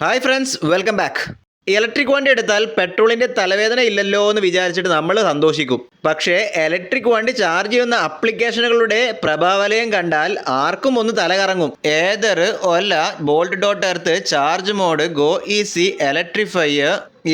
Hi friends, welcome back. Electric വണ്ടി എടുത്താൽ പെട്രോളിൻ്റെ തലവേദന ഇല്ലല്ലോ എന്ന് വിചാരിച്ചിട്ട് നമ്മൾ സന്തോഷിക്കും. പക്ഷേ ഇലക്ട്രിക് വണ്ടി ചാർജ് ചെയ്യുന്ന ആപ്ലിക്കേഷനുകളുടെ പ്രഭാവലയം കണ്ടാൽ ആർക്കും ഒന്ന് തലകറങ്ങും. Ather, Ola, bolt dot earth, charge mod, go easy, electrify,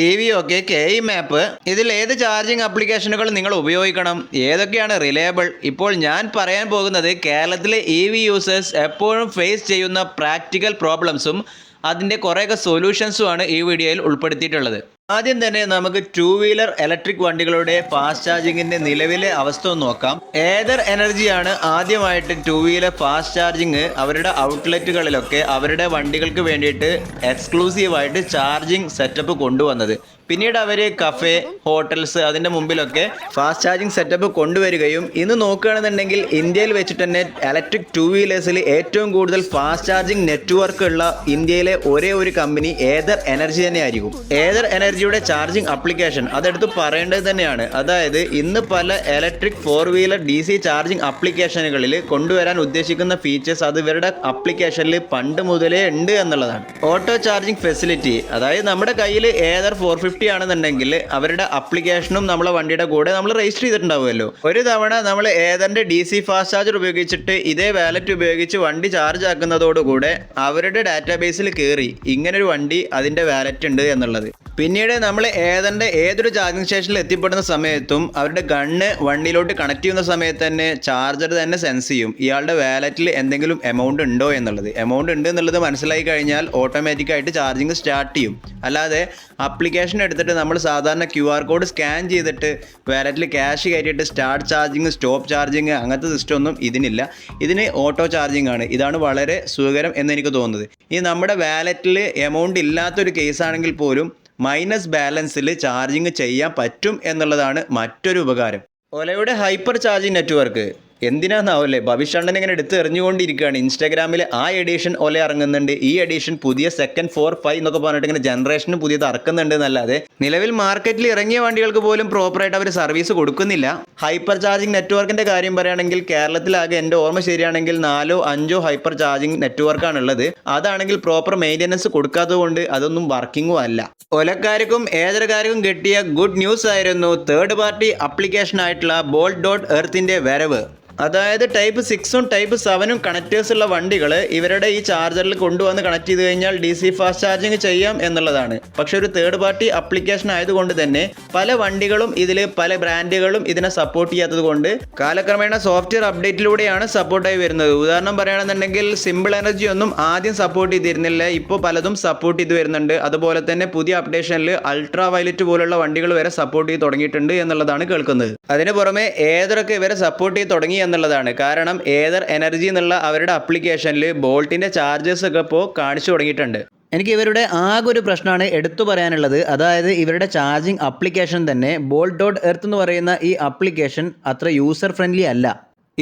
EV ഒക്കെ, KE മാപ്പ്, ഇതിൽ ഏത് ചാർജിങ് ആപ്ലിക്കേഷനുകൾ നിങ്ങൾ ഉപയോഗിക്കണം, ഏതൊക്കെയാണ് റിലയബിൾ? ഇപ്പോൾ ഞാൻ പറയാൻ പോകുന്നത് കേരളത്തിലെ EV യൂസേഴ്സ് എപ്പോഴും ഫേസ് ചെയ്യുന്ന പ്രാക്ടിക്കൽ പ്രോബ്ലംസും അതിൻ്റെ കുറേയൊക്കെ സൊല്യൂഷൻസുമാണ് ഈ വീഡിയോയിൽ ഉൾപ്പെടുത്തിയിട്ടുള്ളത്. ആദ്യം തന്നെ നമുക്ക് ടൂ വീലർ ഇലക്ട്രിക് വണ്ടികളുടെ ഫാസ്റ്റ് ചാർജിങ്ങിൻ്റെ നിലവിലെ അവസ്ഥ ഒന്ന് നോക്കാം. ഏതർ എനർജിയാണ് ആദ്യമായിട്ട് ടൂ വീലർ ഫാസ്റ്റ് ചാർജിങ് അവരുടെ ഔട്ട്ലെറ്റുകളിലൊക്കെ അവരുടെ വണ്ടികൾക്ക് വേണ്ടിയിട്ട് എക്സ്ക്ലൂസീവായിട്ട് ചാർജിങ് സെറ്റപ്പ് കൊണ്ടുവന്നത്. പിന്നീട് അവർ കഫേ, ഹോട്ടൽസ് അതിൻ്റെ മുമ്പിലൊക്കെ ഫാസ്റ്റ് ചാർജിങ് സെറ്റപ്പ് കൊണ്ടുവരികയും ഇന്ന് നോക്കുകയാണെന്നുണ്ടെങ്കിൽ ഇന്ത്യയിൽ വെച്ചിട്ട് തന്നെ ഇലക്ട്രിക് ടൂ വീലേഴ്സിൽ ഏറ്റവും കൂടുതൽ ഫാസ്റ്റ് ചാർജിങ് നെറ്റ്വർക്ക് ഉള്ള ഇന്ത്യയിലെ ഒരേ ഒരു കമ്പനി ഏതർ എനർജി തന്നെയായിരിക്കും. ഏതർ എനർജിയുടെ ചാർജിങ് ആപ്ലിക്കേഷൻ അതെടുത്ത് പറയേണ്ടത് തന്നെയാണ്. അതായത് ഇന്ന് പല electric four wheeler DC charging ആപ്ലിക്കേഷനുകളിൽ കൊണ്ടുവരാൻ ഉദ്ദേശിക്കുന്ന ഫീച്ചേഴ്സ് അത് ഇവരുടെ ആപ്ലിക്കേഷനിൽ പണ്ട് മുതലേ ഉണ്ട് എന്നുള്ളതാണ്. ഓട്ടോ ചാർജിങ് ഫെസിലിറ്റി, അതായത് നമ്മുടെ കയ്യിൽ ഏതർ 450 ആണെന്നുണ്ടെങ്കിൽ അവരുടെ ആപ്ലിക്കേഷനും നമ്മളെ വണ്ടിയുടെ കൂടെ നമ്മൾ രജിസ്റ്റർ ചെയ്തിട്ടുണ്ടാവുമല്ലോ. ഒരു തവണ നമ്മൾ ഏതറിൻ്റെ DC ഫാസ്റ്റ് ചാർജർ ഉപയോഗിച്ചിട്ട് ഇതേ വാലറ്റ് ഉപയോഗിച്ച് വണ്ടി ചാർജ് ആക്കുന്നതോടുകൂടെ അവരുടെ ഡാറ്റാബേസിൽ കയറി ഇങ്ങനൊരു വണ്ടി അതിൻ്റെ വാലറ്റ് ഉണ്ട് എന്നുള്ളത്. പിന്നീട് നമ്മൾ ഏതറിൻ്റെ ഏതൊരു ചാർജിങ് സ്റ്റേഷനിൽ എത്തിപ്പെടുന്ന സമയത്തും അവരുടെ ഗണ്ണ് വണ്ടിയിലോട്ട് കണക്ട് ചെയ്യുന്ന സമയത്ത് തന്നെ ചാർജർ തന്നെ സെൻസ് ചെയ്യും ഇയാളുടെ വാലറ്റിൽ എന്തെങ്കിലും എമൗണ്ട് ഉണ്ടോ എന്നുള്ളത്. എമൗണ്ട് ഉണ്ട് എന്നുള്ളത് മനസ്സിലായി കഴിഞ്ഞാൽ ഓട്ടോമാറ്റിക്കായിട്ട് ചാർജിങ് സ്റ്റാർട്ട് ചെയ്യും. അല്ലാതെ ആപ്ലിക്കേഷൻ എടുത്തിട്ട് നമ്മൾ സാധാരണ QR കോഡ് സ്കാൻ ചെയ്തിട്ട് വാലറ്റിൽ ക്യാഷ് കയറ്റിയിട്ട് സ്റ്റാർട്ട് ചാർജിങ്, സ്റ്റോപ്പ് ചാർജിങ് അങ്ങനത്തെ സിസ്റ്റം ഒന്നും ഇതിനില്ല. ഇതിന് ഓട്ടോ ചാർജിങ് ആണ്. ഇതാണ് വളരെ സുഖകരം എന്ന് എനിക്ക് തോന്നുന്നത്. ഈ നമ്മുടെ വാലറ്റിൽ എമൗണ്ട് ഇല്ലാത്തൊരു കേസാണെങ്കിൽ പോലും മൈനസ് ബാലൻസിൽ ചാർജിങ് ചെയ്യാൻ പറ്റും എന്നുള്ളതാണ് മറ്റൊരു ഉപകാരം. ഒലയുടെ ഹൈപ്പർ ചാർജിങ് നെറ്റ്വർക്ക് എന്തിനാന്നാവല്ലേ ഭവിഷ്യണ്ണൻ ഇങ്ങനെ എടുത്ത് എറിഞ്ഞുകൊണ്ടിരിക്കുകയാണ്. ഇൻസ്റ്റാഗ്രാമിൽ ആ എഡിഷൻ ഒല ഇറങ്ങുന്നുണ്ട്, ഈ എഡിഷൻ പുതിയ സെക്കൻഡ് 4, 5 എന്നൊക്കെ പറഞ്ഞിട്ട് ഇങ്ങനെ ജനറേഷന് പുതിയത് ഇറക്കുന്നുണ്ട് എന്നല്ലാതെ നിലവിൽ മാർക്കറ്റിൽ ഇറങ്ങിയ വണ്ടികൾക്ക് പോലും പ്രോപ്പറായിട്ട് അവർ സർവീസ് കൊടുക്കുന്നില്ല. ഹൈപ്പർ ചാർജിങ് നെറ്റ്വർക്കിൻ്റെ കാര്യം പറയുകയാണെങ്കിൽ കേരളത്തിലാകെ എൻ്റെ ഓർമ്മ ശരിയാണെങ്കിൽ 4 or 5 ഹൈപ്പർ ചാർജിങ് നെറ്റ്വർക്കാണ് ഉള്ളത്. അതാണെങ്കിൽ പ്രോപ്പർ മെയിൻ്റനൻസ് കൊടുക്കാത്തത് കൊണ്ട് അതൊന്നും വർക്കിങ്ങും അല്ല. ഒലക്കാർക്കും ഏതരക്കാർക്കും കിട്ടിയ ഗുഡ് ന്യൂസ് ആയിരുന്നു തേർഡ് പാർട്ടി ആപ്ലിക്കേഷൻ ആയിട്ടുള്ള ബോൾട്ട് ഡോട്ട് എർത്തിൻ്റെ വരവ്. അതായത് ടൈപ്പ് 6ഉം ടൈപ്പ് 7ഉം കണക്റ്റേഴ്സ് ഉള്ള വണ്ടികൾ ഇവരുടെ ഈ ചാർജറിൽ കൊണ്ടുവന്ന് കണക്ട് ചെയ്ത് കഴിഞ്ഞാൽ DC ഫാസ്റ്റ് ചാർജിങ് ചെയ്യാം എന്നുള്ളതാണ്. പക്ഷെ ഒരു തേർഡ് പാർട്ടി ആപ്ലിക്കേഷൻ ആയതുകൊണ്ട് തന്നെ പല വണ്ടികളും ഇതിൽ പല ബ്രാൻഡുകളും ഇതിനെ സപ്പോർട്ട് ചെയ്യാത്തത് കൊണ്ട് കാലക്രമേണ സോഫ്റ്റ്വെയർ അപ്ഡേറ്റിലൂടെയാണ് സപ്പോർട്ടായി വരുന്നത്. ഉദാഹരണം പറയുകയാണെന്നുണ്ടെങ്കിൽ സിമ്പിൾ എനർജി ഒന്നും ആദ്യം സപ്പോർട്ട് ചെയ്തിരുന്നില്ല, ഇപ്പോൾ പലതും സപ്പോർട്ട് ചെയ്ത് വരുന്നുണ്ട്. അതുപോലെ തന്നെ പുതിയ അപ്ഡേഷനിൽ അൾട്രാ വയലറ്റ് പോലുള്ള വണ്ടികൾ വരെ സപ്പോർട്ട് ചെയ്ത് തുടങ്ങിയിട്ടുണ്ട് എന്നുള്ളതാണ് കേൾക്കുന്നത്. അതിന് പുറമെ ഏതൊക്കെ ഇവരെ സപ്പോർട്ട് ചെയ്ത് തുടങ്ങി എന്നുള്ളതാണ്. കാരണം ഏതർ എനർജി എന്നുള്ള അവരുടെ ആപ്ലിക്കേഷനിൽ ബോൾട്ടിൻ്റെ ചാർജസ് ഒക്കെ ഇപ്പോൾ കാണിച്ചു തുടങ്ങിയിട്ടുണ്ട്. എനിക്ക് ഇവരുടെ ആകെ ഒരു പ്രശ്നമാണ് എടുത്തു പറയാനുള്ളത്. അതായത് ഇവരുടെ ചാർജിങ് ആപ്ലിക്കേഷൻ തന്നെ ബോൾട്ട് ഡോട്ട് എർത്ത് എന്ന് പറയുന്ന ഈ ആപ്ലിക്കേഷൻ അത്ര യൂസർ ഫ്രണ്ട്ലി അല്ല.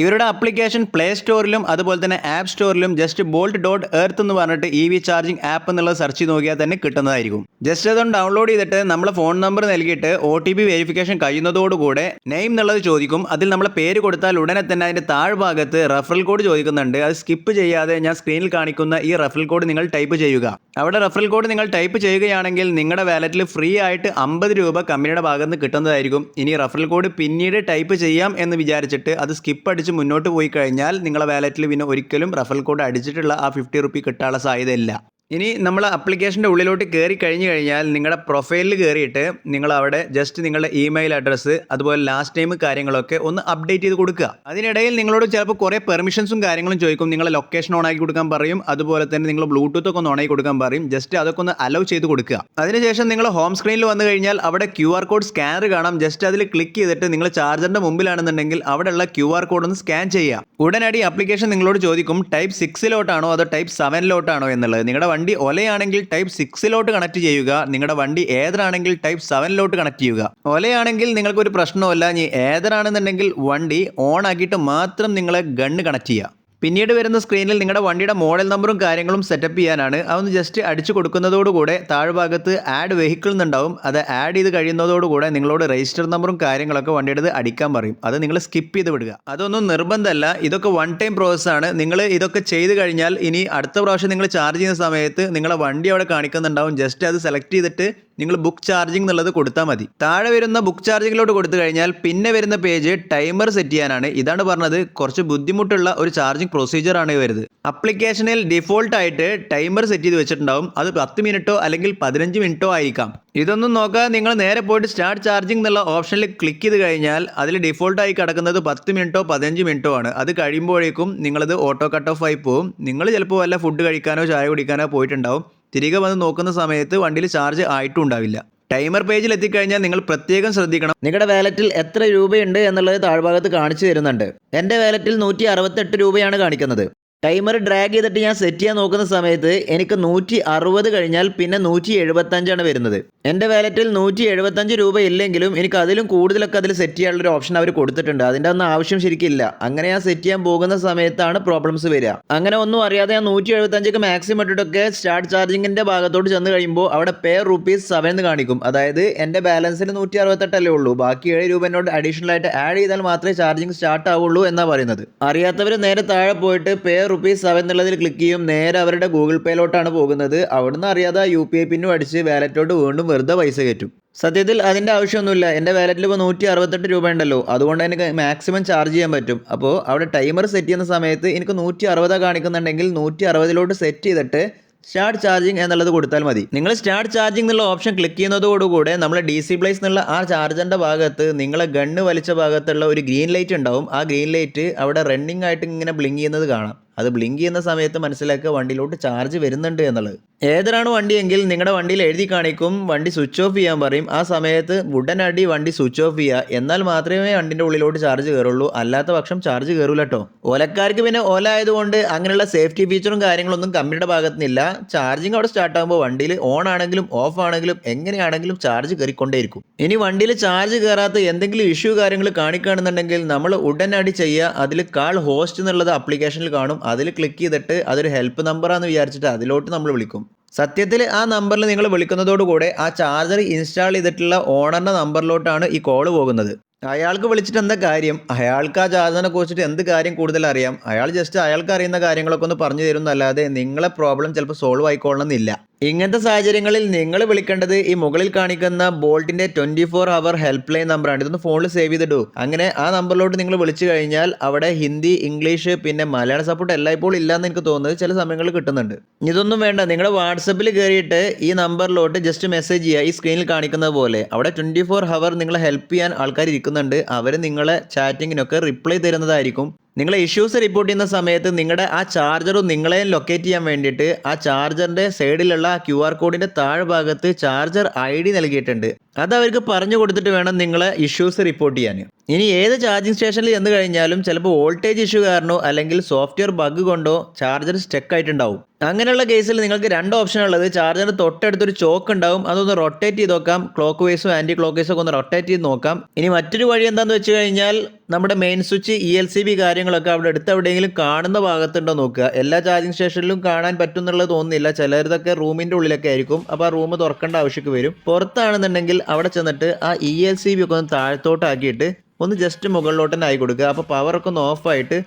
ഇവരുടെ ആപ്ലിക്കേഷൻ പ്ലേ സ്റ്റോറിലും അതുപോലെ തന്നെ ആപ്പ് സ്റ്റോറിലും ജസ്റ്റ് ബോൾട്ട് ഡോട്ട് എർത്ത് എന്ന് പറഞ്ഞിട്ട് EV ചാർജിങ് ആപ്പ് എന്നുള്ളത് സെർച്ച് ചെയ്ത് നോക്കിയാൽ തന്നെ കിട്ടുന്നതായിരിക്കും. ജസ്റ്റ് അതൊന്ന് ഡൗൺലോഡ് ചെയ്തിട്ട് നമ്മളെ ഫോൺ നമ്പർ നൽകിയിട്ട് OTP വെരിഫിക്കേഷൻ കഴിയുന്നതോടുകൂടെ നെയിം എന്നുള്ളത് ചോദിക്കും. അതിൽ നമ്മളെ പേര് കൊടുത്താൽ ഉടനെ തന്നെ അതിൻ്റെ താഴ്ഭാഗത്ത് റെഫറൽ കോഡ് ചോദിക്കുന്നുണ്ട്. അത് സ്കിപ്പ് ചെയ്യാതെ ഞാൻ സ്ക്രീനിൽ കാണിക്കുന്ന ഈ റെഫറൽ കോഡ് നിങ്ങൾ ടൈപ്പ് ചെയ്യുക. അവിടെ റെഫറൽ കോഡ് നിങ്ങൾ ടൈപ്പ് ചെയ്യുകയാണെങ്കിൽ നിങ്ങളുടെ വാലറ്റിൽ ഫ്രീ ആയിട്ട് 50 രൂപ കമ്പനിയുടെ ഭാഗത്ത് നിന്ന് കിട്ടുന്നതായിരിക്കും. ഇനി റെഫറൽ കോഡ് പിന്നീട് ടൈപ്പ് ചെയ്യാം എന്ന് വിചാരിച്ചിട്ട് അത് സ്കിപ്പ് അടിച്ച് മുന്നോട്ട് പോയി കഴിഞ്ഞാൽ നിങ്ങളുടെ വാലറ്റിൽ പിന്നെ ഒരിക്കലും റെഫറൽ കോഡ് അടിച്ചിട്ടുള്ള ആ 50 രൂപ കിട്ടാനുള്ള സാധ്യതയില്ല. ഇനി നമ്മൾ ആപ്ലിക്കേഷൻ്റെ ഉള്ളിലോട്ട് കയറി കഴിഞ്ഞ് കഴിഞ്ഞാൽ നിങ്ങളുടെ പ്രൊഫൈലിൽ കയറിയിട്ട് നിങ്ങൾ അവിടെ ജസ്റ്റ് നിങ്ങളുടെ ഇമെയിൽ അഡ്രസ്സ് അതുപോലെ ലാസ്റ്റ് നെയിം കാര്യങ്ങളൊക്കെ ഒന്ന് അപ്ഡേറ്റ് ചെയ്ത് കൊടുക്കുക. അതിനിടയിൽ നിങ്ങളോട് ചിലപ്പോൾ കുറേ പെർമിഷൻസും കാര്യങ്ങളും ചോദിക്കും. നിങ്ങളെ ലൊക്കേഷൻ ഓൺ ആക്കി കൊടുക്കാൻ പറയും. അതുപോലെ തന്നെ നിങ്ങൾ ബ്ലൂടൂത്ത് ഒക്കെ ഒന്ന് ഓൺ ആക്കി കൊടുക്കാൻ പറയും. ജസ്റ്റ് അതൊക്കെ ഒന്ന് അലോ ചെയ്ത് കൊടുക്കുക. അതിനുശേഷം നിങ്ങൾ ഹോം സ്ക്രീനിൽ വന്നു കഴിഞ്ഞാൽ അവിടെ QR കോഡ് സ്കാനർ കാണാം. ജസ്റ്റ് അതിൽ ക്ലിക്ക് ചെയ്തിട്ട് നിങ്ങൾ ചാർജറിൻ്റെ മുമ്പിലാണെന്നുണ്ടെങ്കിൽ അവിടെയുള്ള QR കോഡ് ഒന്ന് സ്കാൻ ചെയ്യുക. ഉടനടി ആപ്ലിക്കേഷൻ നിങ്ങളോട് ചോദിക്കും ടൈപ്പ് 6ലോട്ടാണോ അതോ ടൈപ്പ് 7ലോട്ടാണോ എന്നുള്ളത്. നിങ്ങളുടെ വണ്ടി ഒലയാണെങ്കിൽ ടൈപ്പ് 6ലോട്ട് കണക്ട് ചെയ്യുക. നിങ്ങളുടെ വണ്ടി ഏതറാണെങ്കിൽ ടൈപ്പ് 7ലോട്ട് കണക്ട് ചെയ്യുക. ഒലയാണെങ്കിൽ നിങ്ങൾക്കൊരു പ്രശ്നമല്ല. ഇനി ഏതറാണെന്നുണ്ടെങ്കിൽ വണ്ടി ഓൺ ആക്കിയിട്ട് മാത്രം നിങ്ങളെ ഗണ്ണ് കണക്ട് ചെയ്യുക. പിന്നീട് വരുന്ന സ്ക്രീനിൽ നിങ്ങളുടെ വണ്ടിയുടെ മോഡൽ നമ്പറും കാര്യങ്ങളും സെറ്റപ്പ് ചെയ്യാനാണ്. അതൊന്ന് ജസ്റ്റ് അടിച്ചു കൊടുക്കുന്നതോടുകൂടെ താഴ്ഭാഗത്ത് ആഡ് വെഹിക്കിൾ എന്നുണ്ടാവും. അത് ആഡ് ചെയ്ത് കഴിയുന്നതോടുകൂടെ നിങ്ങളോട് രജിസ്റ്റർ നമ്പറും കാര്യങ്ങളൊക്കെ വണ്ടിയുടെ അടിക്കാൻ പറയും. അത് നിങ്ങൾ സ്കിപ്പ് ചെയ്ത് വിടുക. അതൊന്നും നിർബന്ധമല്ല, ഇതൊക്കെ വൺ ടൈം പ്രോസസ്സാണ്. നിങ്ങൾ ഇതൊക്കെ ചെയ്ത് കഴിഞ്ഞാൽ ഇനി അടുത്ത പ്രാവശ്യം നിങ്ങൾ ചാർജ് ചെയ്യുന്ന സമയത്ത് നിങ്ങളുടെ വണ്ടി അവിടെ കാണിക്കുന്നുണ്ടാവും. ജസ്റ്റ് അത് സെലക്ട് ചെയ്തിട്ട് നിങ്ങൾ ബുക്ക് ചാർജിങ് എന്നുള്ളത് കൊടുത്താൽ മതി. താഴെ വരുന്ന ബുക്ക് ചാർജിങ്ങിലോട്ട് കൊടുത്തു കഴിഞ്ഞാൽ പിന്നെ വരുന്ന പേജ് ടൈമർ സെറ്റ് ചെയ്യാനാണ്. ഇതാണ് പറഞ്ഞത്, കുറച്ച് ബുദ്ധിമുട്ടുള്ള ഒരു ചാർജിങ് പ്രൊസീജിയർ ആണ് വരുന്നത്. അപ്ലിക്കേഷനിൽ ഡിഫോൾട്ട് ആയിട്ട് ടൈമർ സെറ്റ് ചെയ്ത് വെച്ചിട്ടുണ്ടാവും. അത് 10 മിനിറ്റോ അല്ലെങ്കിൽ 15 മിനിറ്റോ ആയിരിക്കാം. ഇതൊന്നും നോക്കാതെ നിങ്ങൾ നേരെ പോയിട്ട് സ്റ്റാർട്ട് ചാർജിങ് എന്നുള്ള ഓപ്ഷനിൽ ക്ലിക്ക് ചെയ്ത് കഴിഞ്ഞാൽ അതിൽ ഡിഫോൾട്ടായി കിടക്കുന്നത് 10 മിനിറ്റോ 15 മിനിറ്റോ ആണ്. അത് കഴിയുമ്പോഴേക്കും നിങ്ങളത് ഓട്ടോ കട്ട് ഓഫ് ആയി പോകും. നിങ്ങൾ ചിലപ്പോൾ വല്ല ഫുഡ് കഴിക്കാനോ ചായ കുടിക്കാനോ പോയിട്ടുണ്ടാവും. തിരികെ വന്ന് നോക്കുന്ന സമയത്ത് വണ്ടിയിൽ ചാർജ് ആയിട്ടും ഉണ്ടാവില്ല. ടൈമർ പേജിൽ എത്തിക്കഴിഞ്ഞാൽ നിങ്ങൾ പ്രത്യേകം ശ്രദ്ധിക്കണം, നിങ്ങളുടെ വാലറ്റിൽ എത്ര രൂപയുണ്ട് എന്നുള്ളത് താഴ്ഭാഗത്ത് കാണിച്ചു തരുന്നുണ്ട്. എൻ്റെ വാലറ്റിൽ 168 രൂപയാണ് കാണിക്കുന്നത്. ടൈമർ ഡ്രാഗ് ചെയ്തിട്ട് ഞാൻ സെറ്റ് ചെയ്യാൻ നോക്കുന്ന സമയത്ത് എനിക്ക് 160 കഴിഞ്ഞാൽ പിന്നെ 175 വരുന്നത്. എൻ്റെ വാലറ്റിൽ 175 രൂപ ഇല്ലെങ്കിലും എനിക്ക് അതിലും കൂടുതലൊക്കെ അതിൽ സെറ്റ് ചെയ്യാനുള്ളൊരു ഓപ്ഷൻ അവർ കൊടുത്തിട്ടുണ്ട്. അതിൻ്റെ ഒന്നും ആവശ്യം ശരിക്കില്ല. അങ്ങനെ ഞാൻ സെറ്റ് ചെയ്യാൻ പോകുന്ന സമയത്താണ് പ്രോബ്ലംസ് വരിക. അങ്ങനെ ഒന്നും അറിയാതെ ഞാൻ 175 മാക്സിമം ഇട്ടിട്ടൊക്കെ സ്റ്റാർട്ട് ചാർജിങ്ങിൻ്റെ ഭാഗത്തോട്ട് ചെന്ന് കഴിയുമ്പോൾ അവിടെ പേ ₹7 എന്ന് കാണിക്കും. അതായത് എൻ്റെ ബാലൻസിൽ 168 ഉള്ളൂ. ബാക്കി 7 രൂപ എന്നോട് അഡീഷണൽ ആയിട്ട് ആഡ് ചെയ്താൽ മാത്രമേ ചാർജിങ് സ്റ്റാർട്ട് ആവുള്ളൂ എന്നാണ് പറയുന്നത്. അറിയാത്തവർ നേരെ താഴെ പോയിട്ട് പേ ₹7 എന്നുള്ളതിൽ ക്ലിക്ക് ചെയ്യും. നേരെ അവരുടെ ഗൂഗിൾ പേയിലോട്ടാണ് പോകുന്നത്. അവിടുന്ന് അറിയാതെ UPI പിന്നും അടിച്ച് വാലറ്റിലോട്ട് വീണ്ടും വെറുതെ പൈസ കയറ്റും. സത്യത്തിൽ അതിൻ്റെ ആവശ്യമൊന്നുമില്ല. എൻ്റെ വാലറ്റിൽ ഇപ്പോൾ 168 രൂപ ഉണ്ടല്ലോ, അതുകൊണ്ട് എനിക്ക് മാക്സിമം ചാർജ് ചെയ്യാൻ പറ്റും. അപ്പോൾ അവിടെ ടൈമർ സെറ്റ് ചെയ്യുന്ന സമയത്ത് എനിക്ക് 160 കാണിക്കുന്നുണ്ടെങ്കിൽ 160 സെറ്റ് ചെയ്തിട്ട് സ്റ്റാർട്ട് ചാർജിങ് എന്നുള്ളത് കൊടുത്താൽ മതി. നിങ്ങൾ സ്റ്റാർട്ട് ചാർജിങ് എന്നുള്ള ഓപ്ഷൻ ക്ലിക്ക് ചെയ്യുന്നതോടുകൂടെ നമ്മൾ DC പ്ലേസ് എന്നുള്ള ആ ചാർജറിൻ്റെ ഭാഗത്ത് നിങ്ങളെ ഗണ്ണ് വലിച്ച ഭാഗത്തുള്ള ഒരു ഗ്രീൻ ലൈറ്റ് ഉണ്ടാവും. ആ ഗ്രീൻ ലൈറ്റ് അവിടെ റണ്ണിങ് ആയിട്ട് ഇങ്ങനെ ബ്ലിങ്ക് ചെയ്യുന്നത് കാണാം. അത് ബ്ലിങ്ക് ചെയ്യുന്ന സമയത്ത് മനസ്സിലാക്കുക വണ്ടിയിലോട്ട് ചാർജ് വരുന്നുണ്ട് എന്നുള്ളത്. ഏതൊരാണ് വണ്ടിയെങ്കിൽ നിങ്ങളുടെ വണ്ടിയിൽ എഴുതി കാണിക്കും വണ്ടി സ്വിച്ച് ഓഫ് ചെയ്യാൻ പറയും. ആ സമയത്ത് ഉടനടി വണ്ടി സ്വിച്ച് ഓഫ് ചെയ്യുക. എന്നാൽ മാത്രമേ വണ്ടിൻ്റെ ഉള്ളിലോട്ട് ചാർജ് കയറുള്ളൂ. അല്ലാത്ത പക്ഷം ചാർജ് കയറൂല കേട്ടോ. ഓലക്കാർക്ക് പിന്നെ ഓല ആയതുകൊണ്ട് അങ്ങനെയുള്ള സേഫ്റ്റി ഫീച്ചറും കാര്യങ്ങളൊന്നും കമ്പനിയുടെ ഭാഗത്തുനിന്നില്ല. ചാർജിങ് അവിടെ സ്റ്റാർട്ട് ആകുമ്പോൾ വണ്ടിയിൽ ഓൺ ആണെങ്കിലും ഓഫ് ആണെങ്കിലും എങ്ങനെയാണെങ്കിലും ചാർജ് കയറിക്കൊണ്ടേയിരിക്കും. ഇനി വണ്ടിയിൽ ചാർജ് കയറാത്ത എന്തെങ്കിലും ഇഷ്യൂ കാര്യങ്ങൾ കാണിക്കുകയാണെന്നുണ്ടെങ്കിൽ നമ്മൾ ഉടനടി ചെയ്യുക. അതിൽ കാൾ ഹോസ്റ്റ് എന്നുള്ളത് ആപ്ലിക്കേഷനിൽ കാണും. അതിൽ ക്ലിക്ക് ചെയ്തിട്ട് അതൊരു ഹെൽപ്പ് നമ്പറാണെന്ന് വിചാരിച്ചിട്ട് അതിലോട്ട് നമ്മൾ വിളിക്കും. സത്യത്തിൽ ആ നമ്പറിൽ നിങ്ങൾ വിളിക്കുന്നതോടുകൂടെ ആ ചാർജർ ഇൻസ്റ്റാൾ ചെയ്തിട്ടുള്ള ഓണറിൻ്റെ നമ്പറിലോട്ടാണ് ഈ കോള് പോകുന്നത്. അയാൾക്ക് വിളിച്ചിട്ട് എന്താ കാര്യം? അയാൾക്ക് ആ ചാർജറിനെ കുറിച്ചിട്ട് എന്ത് കാര്യം കൂടുതൽ അറിയാം? അയാൾ ജസ്റ്റ് അയാൾക്ക് അറിയുന്ന കാര്യങ്ങളൊക്കെ ഒന്ന് പറഞ്ഞു തരുന്നല്ലാതെ നിങ്ങളെ പ്രോബ്ലം ചിലപ്പോൾ സോൾവ് ആയിക്കൊള്ളണമെന്നില്ല. ഇങ്ങനത്തെ സാഹചര്യങ്ങളിൽ നിങ്ങൾ വിളിക്കേണ്ടത് ഈ മുകളിൽ കാണിക്കുന്ന ബോൾട്ടിൻ്റെ 24 അവർ ഹെൽപ്പ് ലൈൻ നമ്പറാണ്. ഇതൊന്ന് ഫോണിൽ സേവ് ചെയ്തിട്ടു. അങ്ങനെ ആ നമ്പറിലോട്ട് നിങ്ങൾ വിളിച്ചു കഴിഞ്ഞാൽ അവിടെ ഹിന്ദി, ഇംഗ്ലീഷ് പിന്നെ മലയാള സപ്പോർട്ട് എല്ലായ്പ്പോഴും ഇല്ലയെന്ന് എനിക്ക് തോന്നുന്നത്. ചില സമയങ്ങളിൽ കിട്ടുന്നുണ്ട്. ഇതൊന്നും വേണ്ട, നിങ്ങളുടെ വാട്സപ്പിൽ കയറിയിട്ട് ഈ നമ്പറിലോട്ട് ജസ്റ്റ് മെസ്സേജ് ചെയ്യുക. ഈ സ്ക്രീനിൽ കാണിക്കുന്നത് പോലെ അവിടെ 24 അവർ നിങ്ങളെ ഹെൽപ്പ് ചെയ്യാൻ ആൾക്കാർ ഇരിക്കുന്നുണ്ട്. അവർ നിങ്ങളെ ചാറ്റിങ്ങിനൊക്കെ റിപ്ലൈ തരുന്നതായിരിക്കും. നിങ്ങളെ ഇഷ്യൂസ് റിപ്പോർട്ട് ചെയ്യുന്ന സമയത്ത് നിങ്ങളുടെ ആ ചാർജറും നിങ്ങളെയും ലൊക്കേറ്റ് ചെയ്യാൻ വേണ്ടിയിട്ട് ആ ചാർജറിൻ്റെ സൈഡിലുള്ള QR കോഡിൻ്റെ താഴ്ഭാഗത്ത് ചാർജർ ID നൽകിയിട്ടുണ്ട്. അത് അവർക്ക് പറഞ്ഞു കൊടുത്തിട്ട് വേണം നിങ്ങളെ ഇഷ്യൂസ് റിപ്പോർട്ട് ചെയ്യാൻ. ഇനി ഏത് ചാർജിങ് സ്റ്റേഷനിൽ ചെന്ന് കഴിഞ്ഞാലും ചിലപ്പോൾ വോൾട്ടേജ് ഇഷ്യൂ കാരണോ അല്ലെങ്കിൽ സോഫ്റ്റ്വെയർ ബഗ് കൊണ്ടോ ചാർജർ സ്റ്റക്ക് ആയിട്ടുണ്ടാവും. അങ്ങനെയുള്ള കേസിൽ നിങ്ങൾക്ക് 2 ഓപ്ഷൻ ഉള്ളത്. ചാർജറിന് തൊട്ടടുത്തൊരു ചോക്ക് ഉണ്ടാവും. അതൊന്ന് റൊട്ടേറ്റ് ചെയ്ത് നോക്കാം. ക്ലോക്ക് വൈസും ആൻറ്റി ക്ലോക്ക് വൈസും ഒക്കെ ഒന്ന് റൊട്ടേറ്റ് ചെയ്ത് നോക്കാം. ഇനി മറ്റൊരു വഴി എന്താണെന്ന് വെച്ച് കഴിഞ്ഞാൽ നമ്മുടെ മെയിൻ സ്വിച്ച് ELCB കാര്യങ്ങളൊക്കെ അവിടെ അടുത്ത് എവിടെയെങ്കിലും കാണുന്ന ഭാഗത്തുണ്ടോ നോക്കുക. എല്ലാ ചാർജിങ് സ്റ്റേഷനിലും കാണാൻ പറ്റും എന്നുള്ളത് തോന്നുന്നില്ല. ചിലരതൊക്കെ റൂമിൻ്റെ ഉള്ളിലൊക്കെ ആയിരിക്കും. അപ്പോൾ ആ റൂം തുറക്കേണ്ട ആവശ്യമൊക്കെ വരും. പുറത്താണെന്നുണ്ടെങ്കിൽ അവിടെ ചെന്നിട്ട് ആ ELCB ഒക്കെ ഒന്ന് താഴത്തോട്ടാക്കിയിട്ട് ഒന്ന് ജസ്റ്റ് മുകളിലോട്ട് തന്നെ ആയി കൊടുക്കുക. അപ്പോൾ പവറൊക്കെ ഒന്ന് ഓഫായിട്ട്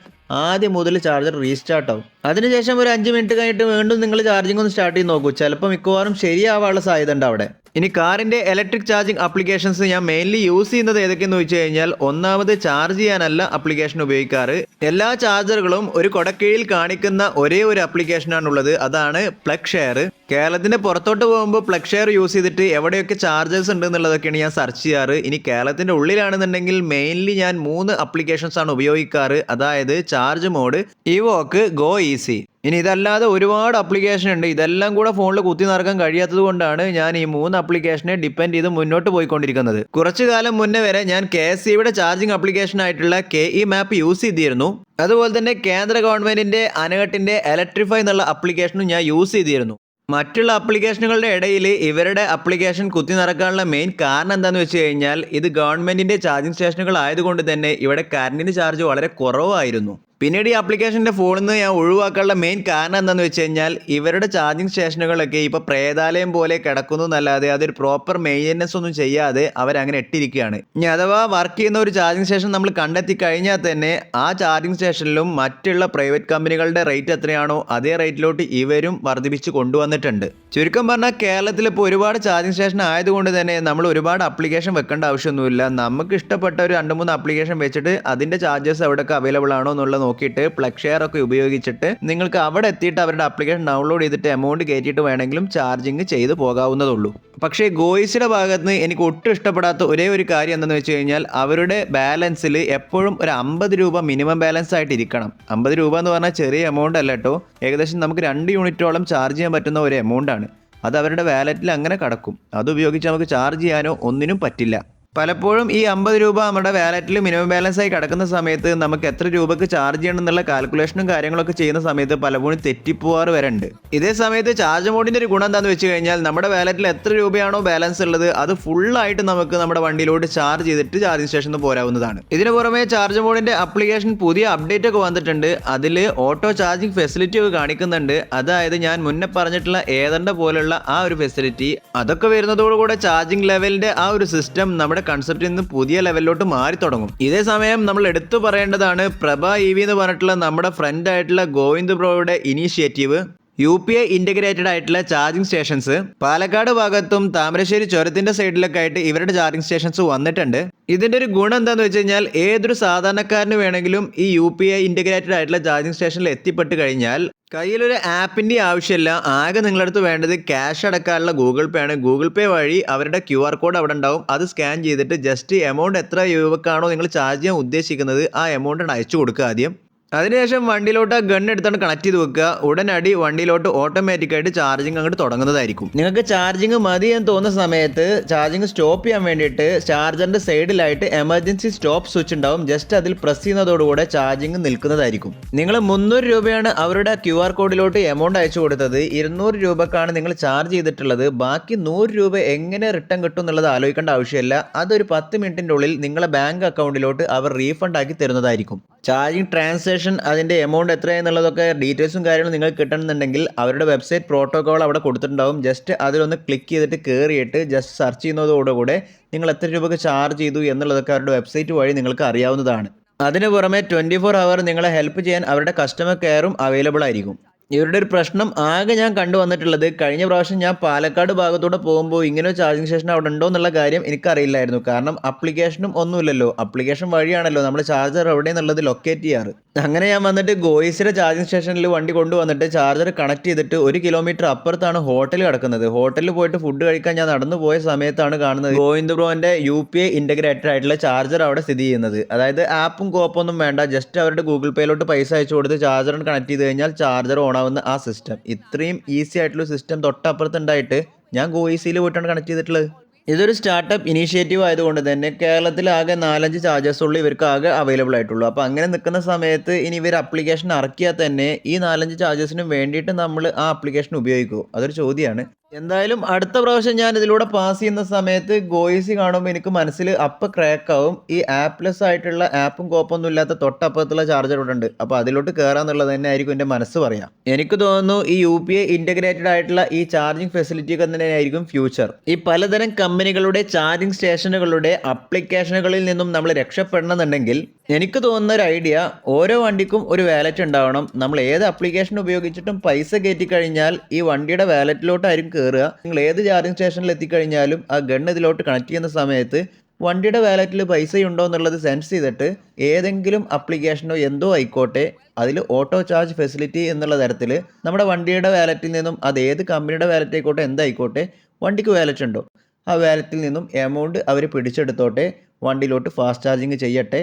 ആദ്യം മുതൽ ചാർജർ റീസ്റ്റാർട്ട് ആവും. അതിനുശേഷം ഒരു 5 മിനിറ്റ് കഴിഞ്ഞിട്ട് വീണ്ടും നിങ്ങൾ ചാർജിങ് ഒന്ന് സ്റ്റാർട്ട് ചെയ്ത് നോക്കൂ. ചിലപ്പോൾ മിക്കവാറും ശരിയാവാനുള്ള സാധ്യത ഉണ്ട് അവിടെ. ഇനി കാറിൻ്റെ ഇലക്ട്രിക് ചാർജിങ് ആപ്ലിക്കേഷൻസ് ഞാൻ മെയിൻലി യൂസ് ചെയ്യുന്നത് ഏതൊക്കെയെന്ന് വെച്ച് കഴിഞ്ഞാൽ, ഒന്നാമത് ചാർജ് ചെയ്യാനല്ല ആപ്ലിക്കേഷൻ ഉപയോഗിക്കാറ്. എല്ലാ ചാർജറുകളും ഒരു കൊടക്കീഴിൽ കാണിക്കുന്ന ഒരേ ഒരു ആപ്ലിക്കേഷനാണുള്ളത്. അതാണ് പ്ലഗ് ഷെയർ. കേരളത്തിൻ്റെ പുറത്തോട്ട് പോകുമ്പോൾ പ്ലഗ് ഷെയർ യൂസ് ചെയ്തിട്ട് എവിടെയൊക്കെ ചാർജേഴ്സ് ഉണ്ട് എന്നുള്ളതൊക്കെയാണ് ഞാൻ സെർച്ച് ചെയ്യാറ്. ഇനി കേരളത്തിൻ്റെ ഉള്ളിലാണെന്നുണ്ടെങ്കിൽ മെയിൻലി ഞാൻ 3 ആപ്ലിക്കേഷൻസ് ആണ് ഉപയോഗിക്കാറ്. അതായത് Charge Mod, Evoke, go easy. ഇനി ഇതല്ലാതെ ഒരുപാട് ആപ്ലിക്കേഷൻ ഉണ്ട്. ഇതെല്ലാം കൂടെ ഫോണിൽ കുത്തി നിറക്കാൻ കഴിയാത്തത് കൊണ്ടാണ് ഞാൻ ഈ 3 ആപ്ലിക്കേഷനെ ഡിപ്പെൻഡ് ചെയ്ത് മുന്നോട്ട് പോയിക്കൊണ്ടിരിക്കുന്നത്. കുറച്ചു കാലം മുന്നേ വരെ ഞാൻ KSEയുടെ ചാർജിങ് ആപ്ലിക്കേഷൻ ആയിട്ടുള്ള KE മാപ്പ് യൂസ് ചെയ്തിരുന്നു. അതുപോലെ തന്നെ കേന്ദ്ര ഗവൺമെൻറ്റിൻ്റെ അനഘട്ടിൻ്റെ ഇലക്ട്രിഫൈ എന്നുള്ള ആപ്ലിക്കേഷനും ഞാൻ യൂസ് ചെയ്തിരുന്നു. മറ്റുള്ള ആപ്ലിക്കേഷനുകളുടെ ഇടയിൽ ഇവരുടെ ആപ്ലിക്കേഷൻ കുത്തി നിറക്കാനുള്ള മെയിൻ കാരണം എന്താണെന്ന് വെച്ച് കഴിഞ്ഞാൽ, ഇത് ഗവൺമെൻറ്റിൻ്റെ ചാർജിങ് സ്റ്റേഷനുകൾ ആയതുകൊണ്ട് തന്നെ ഇവിടെ കറണ്ടിൻ്റെ ചാർജ് വളരെ കുറവായിരുന്നു. പിന്നീട് ഈ ആപ്ലിക്കേഷൻ്റെ ഫോണിൽ നിന്ന് ഞാൻ ഒഴിവാക്കാനുള്ള മെയിൻ കാരണം എന്താണെന്ന് വെച്ച് കഴിഞ്ഞാൽ ഇവരുടെ ചാർജിങ് സ്റ്റേഷനുകളൊക്കെ ഇപ്പോൾ പ്രേതാലയം പോലെ കിടക്കുന്നു എന്നല്ലാതെ അതൊരു പ്രോപ്പർ മെയിൻ്റനൻസ് ഒന്നും ചെയ്യാതെ അവരങ്ങനെ ഇട്ടിരിക്കുകയാണ്. ഇനി അഥവാ വർക്ക് ചെയ്യുന്ന ഒരു ചാർജിങ് സ്റ്റേഷൻ നമ്മൾ കണ്ടെത്തി കഴിഞ്ഞാൽ തന്നെ ആ ചാർജിങ് സ്റ്റേഷനിലും മറ്റുള്ള പ്രൈവറ്റ് കമ്പനികളുടെ റേറ്റ് എത്രയാണോ അതേ റേറ്റിലോട്ട് ഇവരും വർദ്ധിപ്പിച്ച് കൊണ്ടുവന്നിട്ടുണ്ട്. ചുരുക്കം പറഞ്ഞാൽ കേരളത്തിൽ ഇപ്പോൾ ഒരുപാട് ചാർജിങ് സ്റ്റേഷൻ ആയതുകൊണ്ട് തന്നെ നമ്മൾ ഒരുപാട് ആപ്ലിക്കേഷൻ വെക്കേണ്ട ആവശ്യമൊന്നുമില്ല. നമുക്ക് ഇഷ്ടപ്പെട്ട ഒരു 2-3 ആപ്ലിക്കേഷൻ വെച്ചിട്ട് അതിൻ്റെ ചാർജസ് എവിടെയൊക്കെ അവൈലബിൾ ആണോ എന്നുള്ളത് നോക്കിയിട്ട് പ്ലഗ് ഷെയർ ഒക്കെ ഉപയോഗിച്ചിട്ട് നിങ്ങൾക്ക് അവിടെ എത്തിയിട്ട് അവരുടെ ആപ്ലിക്കേഷൻ ഡൗൺലോഡ് ചെയ്തിട്ട് എമൗണ്ട് കയറ്റിയിട്ട് വേണമെങ്കിലും ചാർജിങ് ചെയ്ത് പോകാവുന്നതുള്ളൂ. പക്ഷേ ഗോയിസിയുടെ ഭാഗത്ത് നിന്ന് എനിക്ക് ഒട്ടും ഇഷ്ടപ്പെടാത്ത ഒരേ ഒരു കാര്യം എന്താണെന്ന് വെച്ച് കഴിഞ്ഞാൽ അവരുടെ ബാലൻസിൽ എപ്പോഴും ഒരു 50 രൂപ മിനിമം ബാലൻസ് ആയിട്ട് ഇരിക്കണം. 50 രൂപ എന്ന് പറഞ്ഞാൽ ചെറിയ എമൗണ്ട് അല്ല കേട്ടോ. ഏകദേശം നമുക്ക് 2 യൂണിറ്റോളം ചാർജ് ചെയ്യാൻ പറ്റുന്ന ഒരു എമൗണ്ട് ആണ്. അത് അവരുടെ വാലറ്റിൽ അങ്ങനെ കിടക്കും. അതുപയോഗിച്ച് നമുക്ക് ചാർജ് ചെയ്യാനോ ഒന്നിനും പറ്റില്ല. പലപ്പോഴും ഈ 50 രൂപ നമ്മുടെ വാലറ്റിൽ മിനിമം ബാലൻസ് ആയി കിടക്കുന്ന സമയത്ത് നമുക്ക് എത്ര രൂപയ്ക്ക് ചാർജ് ചെയ്യണം എന്നുള്ള കാൽക്കുലേഷനും കാര്യങ്ങളൊക്കെ ചെയ്യുന്ന സമയത്ത് പലപ്പോഴും തെറ്റിപ്പോവാറ് വരെ ഉണ്ട്. ഇതേ സമയത്ത് ചാർജ് മോഡിൻ്റെ ഒരു ഗുണം എന്താണെന്ന് വെച്ച് കഴിഞ്ഞാൽ നമ്മുടെ വാലറ്റിൽ എത്ര രൂപയാണോ ബാലൻസ് ഉള്ളത് അത് ഫുള്ളായിട്ട് നമുക്ക് നമ്മുടെ വണ്ടിയിലോട്ട് ചാർജ് ചെയ്തിട്ട് ചാർജിങ് സ്റ്റേഷനിൽ പോരാവുന്നതാണ്. ഇതിന് പുറമെ ചാർജ് മോഡിൻ്റെ ആപ്ലിക്കേഷൻ പുതിയ അപ്ഡേറ്റ് ഒക്കെ വന്നിട്ടുണ്ട്. അതിൽ ഓട്ടോ ചാർജിങ് ഫെസിലിറ്റി ഒക്കെ കാണിക്കുന്നുണ്ട്. അതായത് ഞാൻ മുന്നേ പറഞ്ഞിട്ടുള്ള ഏതണ്ട പോലുള്ള ആ ഒരു ഫെസിലിറ്റി അതൊക്കെ വരുന്നതോടുകൂടെ ചാർജിങ് ലെവലിൻ്റെ ആ ഒരു സിസ്റ്റം നമ്മുടെ കൺസെപ്റ്റിൽ നിന്ന് പുതിയ ലെവലിലോട്ട് മാറി തുടങ്ങും. ഇതേ സമയം നമ്മൾ എടുത്തു പറയേണ്ടതാണ് പ്രഭ EV എന്ന് പറഞ്ഞിട്ടുള്ള നമ്മുടെ ഫ്രണ്ട് ആയിട്ടുള്ള ഗോവിന്ദ് ബ്രോയുടെ ഇനീഷ്യേറ്റീവ്. UPI ഇൻ്റഗ്രേറ്റഡ് ആയിട്ടുള്ള ചാർജിങ് സ്റ്റേഷൻസ് പാലക്കാട് ഭാഗത്തും താമരശ്ശേരി ചുരത്തിൻ്റെ സൈഡിലൊക്കെ ആയിട്ട് ഇവരുടെ ചാർജിങ് സ്റ്റേഷൻസ് വന്നിട്ടുണ്ട്. ഇതിൻ്റെ ഒരു ഗുണം എന്താണെന്ന് വെച്ച് കഴിഞ്ഞാൽ ഏതൊരു സാധാരണക്കാരന് വേണമെങ്കിലും ഈ UPI ഇൻ്റഗ്രേറ്റഡ് ആയിട്ടുള്ള ചാർജിങ് സ്റ്റേഷനിൽ എത്തിപ്പെട്ട് കഴിഞ്ഞാൽ കയ്യിലൊരു ആപ്പിൻ്റെ ആവശ്യമില്ല. ആകെ നിങ്ങളടുത്ത് വേണ്ടത് ക്യാഷ് അടക്കാനുള്ള ഗൂഗിൾ പേ ആണ്. ഗൂഗിൾ പേ വഴി അവരുടെ QR കോഡ് അവിടെ ഉണ്ടാവും. അത് സ്കാൻ ചെയ്തിട്ട് ജസ്റ്റ് എമൗണ്ട് എത്ര രൂപക്കാണോ നിങ്ങൾ ചാർജ് ചെയ്യാൻ ഉദ്ദേശിക്കുന്നത് ആ എമൗണ്ട് അയച്ചു കൊടുക്കുക ആദ്യം. അതിനുശേഷം വണ്ടിയിലോട്ട് ആ ഗൺ എടുത്താണ് കണക്ട് ചെയ്ത് വെക്കുക. ഉടനടി വണ്ടിയിലോട്ട് ഓട്ടോമാറ്റിക്കായിട്ട് ചാർജിങ് അങ്ങോട്ട് തുടങ്ങുന്നതായിരിക്കും. നിങ്ങൾക്ക് ചാർജിങ് മതി എന്ന് തോന്നുന്ന സമയത്ത് ചാർജിങ് സ്റ്റോപ്പ് ചെയ്യാൻ വേണ്ടിയിട്ട് ചാർജറിൻ്റെ സൈഡിലായിട്ട് എമർജൻസി സ്റ്റോപ്പ് സ്വിച്ച് ഉണ്ടാവും. ജസ്റ്റ് അതിൽ പ്രസ് ചെയ്യുന്നതോടുകൂടെ ചാർജിങ് നിൽക്കുന്നതായിരിക്കും. നിങ്ങൾ 300 രൂപയാണ് അവരുടെ QR കോഡിലോട്ട് എമൗണ്ട് അയച്ചു കൊടുത്തത്. 200 രൂപക്കാണ് നിങ്ങൾ ചാർജ് ചെയ്തിട്ടുള്ളത്. ബാക്കി 100 രൂപ എങ്ങനെ റിട്ടേൺ കിട്ടും എന്നുള്ളത് ആലോചിക്കേണ്ട ആവശ്യമില്ല. അതൊരു 10 മിനിറ്റിൻ്റെ ഉള്ളിൽ നിങ്ങളുടെ ബാങ്ക് അക്കൗണ്ടിലോട്ട് അവർ റീഫണ്ട് ആക്കി തരുന്നതായിരിക്കും. ചാർജിങ് ട്രാൻസാക്ഷൻ അതിൻ്റെ എമൗണ്ട് എത്രയെന്നുള്ളതൊക്കെ ഡീറ്റെയിൽസും കാര്യങ്ങളും നിങ്ങൾക്ക് കിട്ടണമെന്നുണ്ടെങ്കിൽ അവരുടെ വെബ്സൈറ്റ് പ്രോട്ടോകോൾ അവിടെ കൊടുത്തിട്ടുണ്ടാവും. ജസ്റ്റ് അതിലൊന്ന് ക്ലിക്ക് ചെയ്തിട്ട് കയറിയിട്ട് ജസ്റ്റ് സെർച്ച് ചെയ്യുന്നതോടുകൂടെ നിങ്ങൾ എത്ര രൂപയ്ക്ക് ചാർജ് ചെയ്തു എന്നുള്ളതൊക്കെ അവരുടെ വെബ്സൈറ്റ് വഴി നിങ്ങൾക്ക് അറിയാവുന്നതാണ്. അതിന് പുറമെ 24 അവർ നിങ്ങളെ ഹെൽപ്പ് ചെയ്യാൻ അവരുടെ കസ്റ്റമർ കെയറും അവൈലബിൾ ആയിരിക്കും. ഇവരുടെ ഒരു പ്രശ്നം ആകെ ഞാൻ കണ്ടുവന്നിട്ടുള്ളത് കഴിഞ്ഞ പ്രാവശ്യം ഞാൻ പാലക്കാട് ഭാഗത്തൂടെ പോകുമ്പോൾ ഇങ്ങനെ ചാർജിങ് സ്റ്റേഷൻ അവിടെ ഉണ്ടോ എന്നുള്ള കാര്യം എനിക്കറിയില്ലായിരുന്നു. കാരണം ആപ്ലിക്കേഷനും ഒന്നുമില്ലല്ലോ. ആപ്ലിക്കേഷൻ വഴിയാണല്ലോ നമ്മൾ ചാർജർ എവിടെ എന്നുള്ളത് ലൊക്കേറ്റ് ചെയ്യാറ്. അങ്ങനെ ഞാൻ വന്നിട്ട് ഗോയിസിയുടെ ചാർജിങ് സ്റ്റേഷനിൽ വണ്ടി കൊണ്ടുവന്നിട്ട് ചാർജർ കണക്ട് ചെയ്തിട്ട് 1 കിലോമീറ്റർ അപ്പുറത്താണ് ഹോട്ടൽ കിടക്കുന്നത്. ഹോട്ടലിൽ പോയിട്ട് ഫുഡ് കഴിക്കാൻ ഞാൻ നടന്നു പോയ സമയത്താണ് കാണുന്നത് ഗോവിന്ദ് ബ്രോൻ്റെ UPI ഇൻ്റഗ്രേറ്റഡ് ആയിട്ടുള്ള ചാർജർ അവിടെ സ്ഥിതി ചെയ്യുന്നത്. അതായത് ആപ്പും കോപ്പൊന്നും വേണ്ട, ജസ്റ്റ് അവരുടെ ഗൂഗിൾ പേയിലോട്ട് പൈസ അയച്ചു കൊടുത്ത് ചാർജറിന് കണക്ട് ചെയ്ത് കഴിഞ്ഞാൽ ചാർജർ ഓൺ ആവുന്ന ആ സിസ്റ്റം. ഇത്രയും ഈസി ആയിട്ടുള്ള സിസ്റ്റം തൊട്ടപ്പുറത്തുണ്ടായിട്ട് ഞാൻ ഗോയിസിയിൽ പോയിട്ടാണ് കണക്ട് ചെയ്തിട്ടുള്ളത്. ഇതൊരു സ്റ്റാർട്ടപ്പ് ഇനീഷ്യേറ്റീവ് ആയതുകൊണ്ട് തന്നെ കേരളത്തിൽ ആകെ 4-5 ചാർജേഴ്സ് ഉള്ളൂ ഇവർക്ക് ആകെ അവൈലബിൾ ആയിട്ടുള്ളൂ. അപ്പോൾ അങ്ങനെ നിൽക്കുന്ന സമയത്ത് ഇനി ഇവർ ആപ്ലിക്കേഷൻ ഇറക്കിയാൽ തന്നെ ഈ 4-5 ചാർജേഴ്സിനും വേണ്ടിയിട്ട് നമ്മൾ ആ ആപ്ലിക്കേഷൻ ഉപയോഗിക്കുമോ? അതൊരു ചോദ്യമാണ്. എന്തായാലും അടുത്ത പ്രാവശ്യം ഞാൻ ഇതിലൂടെ പാസ് ചെയ്യുന്ന സമയത്ത് ഗോയിസി കാണുമ്പോൾ എനിക്ക് മനസ്സിൽ അപ്പം ക്രാക്കാവും. ഈ ആപ്ലെസ് ആയിട്ടുള്ള ആപ്പും കോപ്പൊന്നും ഇല്ലാത്ത തൊട്ടപ്പുറത്തുള്ള ചാർജർ ഇവിടെ ഉണ്ട്. അപ്പോൾ അതിലോട്ട് കയറാന്നുള്ളത് തന്നെ ആയിരിക്കും എൻ്റെ മനസ്സ് പറയാം. എനിക്ക് തോന്നുന്നു ഈ UPI ഇൻ്റഗ്രേറ്റഡ് ആയിട്ടുള്ള ഈ ചാർജിങ് ഫെസിലിറ്റി ഒക്കെ തന്നെയായിരിക്കും ഫ്യൂച്ചർ. ഈ പലതരം കമ്പനികളുടെ ചാർജിങ് സ്റ്റേഷനുകളുടെ ആപ്ലിക്കേഷനുകളിൽ നിന്നും നമ്മൾ രക്ഷപ്പെടണമെന്നുണ്ടെങ്കിൽ എനിക്ക് തോന്നുന്ന ഒരു ഐഡിയ, ഓരോ വണ്ടിക്കും ഒരു വാലറ്റ് ഉണ്ടാവണം. നമ്മൾ ഏത് ആപ്ലിക്കേഷൻ ഉപയോഗിച്ചിട്ടും പൈസ കയറ്റി കഴിഞ്ഞാൽ ഈ വണ്ടിയുടെ വാലറ്റിലോട്ടായിരിക്കും കയറുക. നിങ്ങൾ ഏത് ചാർജിങ് സ്റ്റേഷനിൽ എത്തിക്കഴിഞ്ഞാലും ആ ഗൺ ഇതിലോട്ട് കണക്ട് ചെയ്യുന്ന സമയത്ത് വണ്ടിയുടെ വാലറ്റിൽ പൈസയുണ്ടോ എന്നുള്ളത് സെൻസ് ചെയ്തിട്ട് ഏതെങ്കിലും ആപ്ലിക്കേഷനോ എന്തോ ആയിക്കോട്ടെ അതിൽ ഓട്ടോ ചാർജ് ഫെസിലിറ്റി എന്നുള്ള തരത്തിൽ നമ്മുടെ വണ്ടിയുടെ വാലറ്റിൽ നിന്നും അത് ഏത് കമ്പനിയുടെ വാലറ്റ് ആയിക്കോട്ടെ എന്തായിക്കോട്ടെ വണ്ടിക്ക് വാലറ്റ് ഉണ്ടോ ആ വാലറ്റിൽ നിന്നും എമൗണ്ട് അവർ പിടിച്ചെടുത്തോട്ടെ, വണ്ടിയിലോട്ട് ഫാസ്റ്റ് ചാർജിങ് ചെയ്യട്ടെ.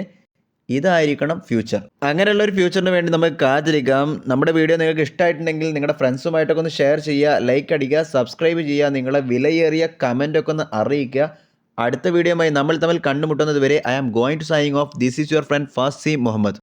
ഇതായിരിക്കണം ഫ്യൂച്ചർ. അങ്ങനെയുള്ള ഒരു ഫ്യൂച്ചറിന് വേണ്ടി നമുക്ക് കാത്തിരിക്കാം. നമ്മുടെ വീഡിയോ നിങ്ങൾക്ക് ഇഷ്ടമായിട്ടുണ്ടെങ്കിൽ നിങ്ങളുടെ ഫ്രണ്ട്സുമായിട്ടൊക്കെ ഒന്ന് ഷെയർ ചെയ്യുക, ലൈക്ക് അടിക്കുക, സബ്സ്ക്രൈബ് ചെയ്യുക, നിങ്ങളെ വിലയേറിയ കമൻറ്റൊക്കെ ഒന്ന് അറിയിക്കുക. അടുത്ത വീഡിയോയുമായി നമ്മൾ തമ്മിൽ കണ്ടുമുട്ടുന്നത് വരെ I am going to signing off. This is your friend Fasi Muhammad.